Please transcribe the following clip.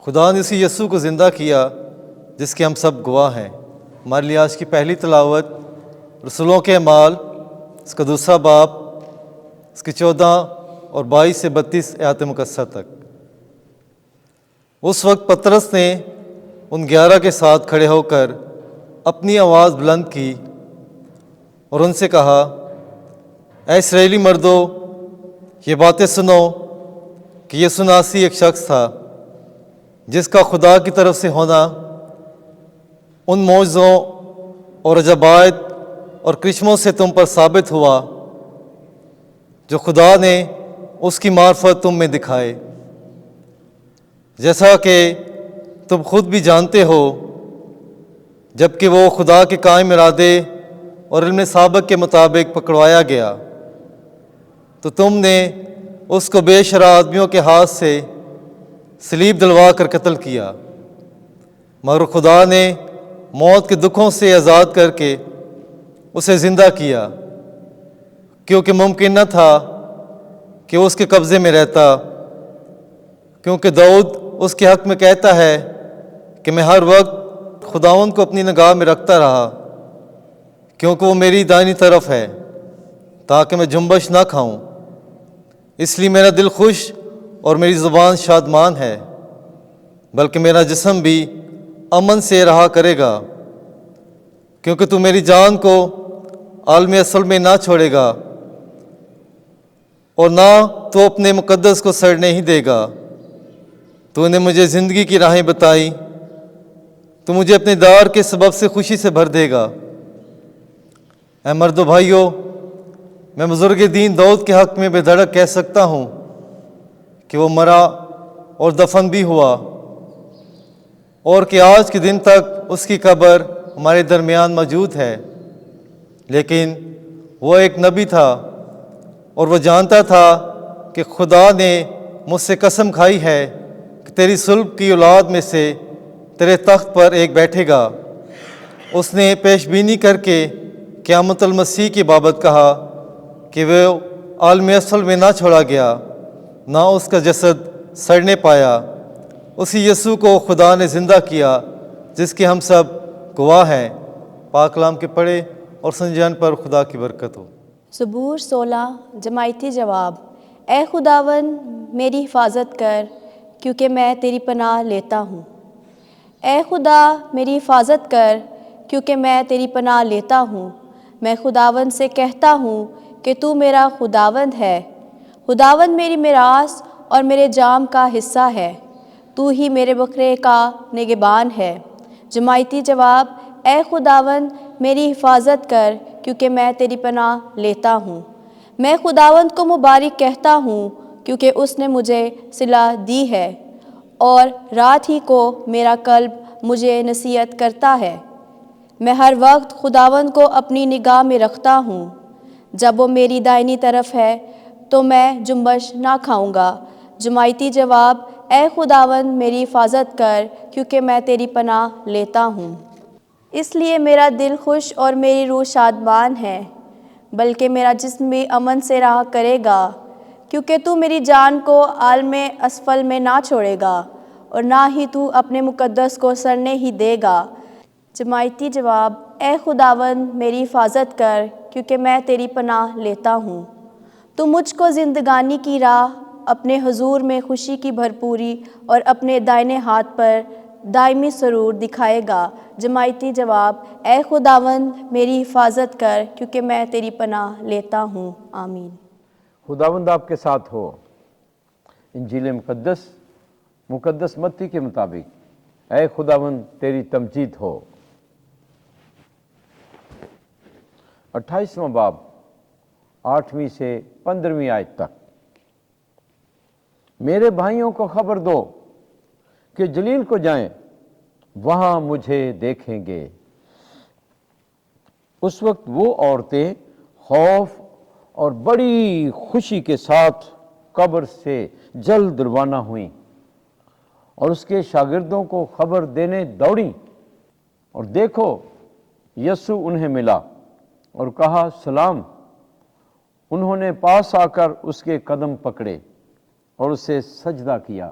خدا نے اسی یسوع کو زندہ کیا جس کے ہم سب گواہ ہیں۔ ہمارے لیے آج کی پہلی تلاوت رسولوں کے اعمال اس کا دوسرا باب اس کی 14 اور 22 سے 32 آیات مقدسہ تک۔ اس وقت پطرس نے ان 11 کے ساتھ کھڑے ہو کر اپنی آواز بلند کی اور ان سے کہا، اے اسرائیلی مردو، یہ باتیں سنو کہ یسوع ناصری ایک شخص تھا جس کا خدا کی طرف سے ہونا ان معجزوں اور عجائب اور کرشموں سے تم پر ثابت ہوا جو خدا نے اس کی معرفت تم میں دکھائے، جیسا کہ تم خود بھی جانتے ہو، جبکہ وہ خدا کے قائم ارادے اور علم سابق کے مطابق پکڑوایا گیا تو تم نے اس کو بے شرح آدمیوں کے ہاتھ سے صلیب دلوا کر قتل کیا، مگر خدا نے موت کے دکھوں سے آزاد کر کے اسے زندہ کیا، کیونکہ ممکن نہ تھا کہ اس کے قبضے میں رہتا، کیونکہ داؤد اس کے حق میں کہتا ہے کہ میں ہر وقت خداوند کو اپنی نگاہ میں رکھتا رہا، کیونکہ وہ میری دائنی طرف ہے تاکہ میں جنبش نہ کھاؤں۔ اس لیے میرا دل خوش اور میری زبان شادمان ہے، بلکہ میرا جسم بھی امن سے رہا کرے گا، کیونکہ تو میری جان کو عالم اصل میں نہ چھوڑے گا اور نہ تو اپنے مقدس کو سڑنے ہی دے گا۔ تو نے مجھے زندگی کی راہیں بتائی، تو مجھے اپنے دار کے سبب سے خوشی سے بھر دے گا۔ اے مرد و بھائیو، میں بزرگ دین داؤد کے حق میں بے دھڑک کہہ سکتا ہوں کہ وہ مرا اور دفن بھی ہوا، اور کہ آج کے دن تک اس کی قبر ہمارے درمیان موجود ہے، لیکن وہ ایک نبی تھا اور وہ جانتا تھا کہ خدا نے مجھ سے قسم کھائی ہے کہ تیری صلب کی اولاد میں سے تیرے تخت پر ایک بیٹھے گا۔ اس نے پیش بینی کر کے قیامت المسیح کی بابت کہا کہ وہ عالم اصل میں نہ چھوڑا گیا، نہ اس کا جسد سڑنے پایا۔ اسی یسوع کو خدا نے زندہ کیا جس کے ہم سب گواہ ہیں۔ پاک کلام کے پڑھے اور سنجان پر خدا کی برکت ہو۔ زبور 16 جماعتی جواب۔ اے خداوند میری حفاظت کر، کیونکہ میں تیری پناہ لیتا ہوں۔ اے خدا میری حفاظت کر، کیونکہ میں تیری پناہ لیتا ہوں۔ میں خداوند سے کہتا ہوں کہ تو میرا خداوند ہے۔ خداوند میری میراث اور میرے جام کا حصہ ہے، تو ہی میرے بکرے کا نگہبان ہے۔ جماعتی جواب۔ اے خداوند میری حفاظت کر، کیونکہ میں تیری پناہ لیتا ہوں۔ میں خداوند کو مبارک کہتا ہوں، کیونکہ اس نے مجھے صلاح دی ہے، اور رات ہی کو میرا قلب مجھے نصیحت کرتا ہے۔ میں ہر وقت خداوند کو اپنی نگاہ میں رکھتا ہوں۔ جب وہ میری دائنی طرف ہے تو میں جنبش نہ کھاؤں گا۔ جماعتی جواب۔ اے خداوند میری حفاظت کر، کیونکہ میں تیری پناہ لیتا ہوں۔ اس لیے میرا دل خوش اور میری روح شادمان ہے، بلکہ میرا جسم بھی امن سے رہا کرے گا، کیونکہ تو میری جان کو عالم اسفل میں نہ چھوڑے گا، اور نہ ہی تو اپنے مقدس کو سڑنے ہی دے گا۔ جماعتی جواب۔ اے خداوند میری حفاظت کر، کیونکہ میں تیری پناہ لیتا ہوں۔ تو مجھ کو زندگانی کی راہ، اپنے حضور میں خوشی کی بھرپوری اور اپنے دائنے ہاتھ پر دائمی سرور دکھائے گا۔ جماعتی جواب۔ اے خداوند میری حفاظت کر، کیونکہ میں تیری پناہ لیتا ہوں۔ آمین۔ خداوند آپ کے ساتھ ہو۔ انجیل مقدس متی کے مطابق اے خداوند تیری تمجید ہو۔ 28واں باب 8ویں سے 15ویں آیت تک۔ میرے بھائیوں کو خبر دو کہ جلیل کو جائیں، وہاں مجھے دیکھیں گے۔ اس وقت وہ عورتیں خوف اور بڑی خوشی کے ساتھ قبر سے جلد روانہ ہوئیں اور اس کے شاگردوں کو خبر دینے دوڑیں، اور دیکھو یسوع انہیں ملا اور کہا سلام۔ انہوں نے پاس آ کر اس کے قدم پکڑے اور اسے سجدہ کیا۔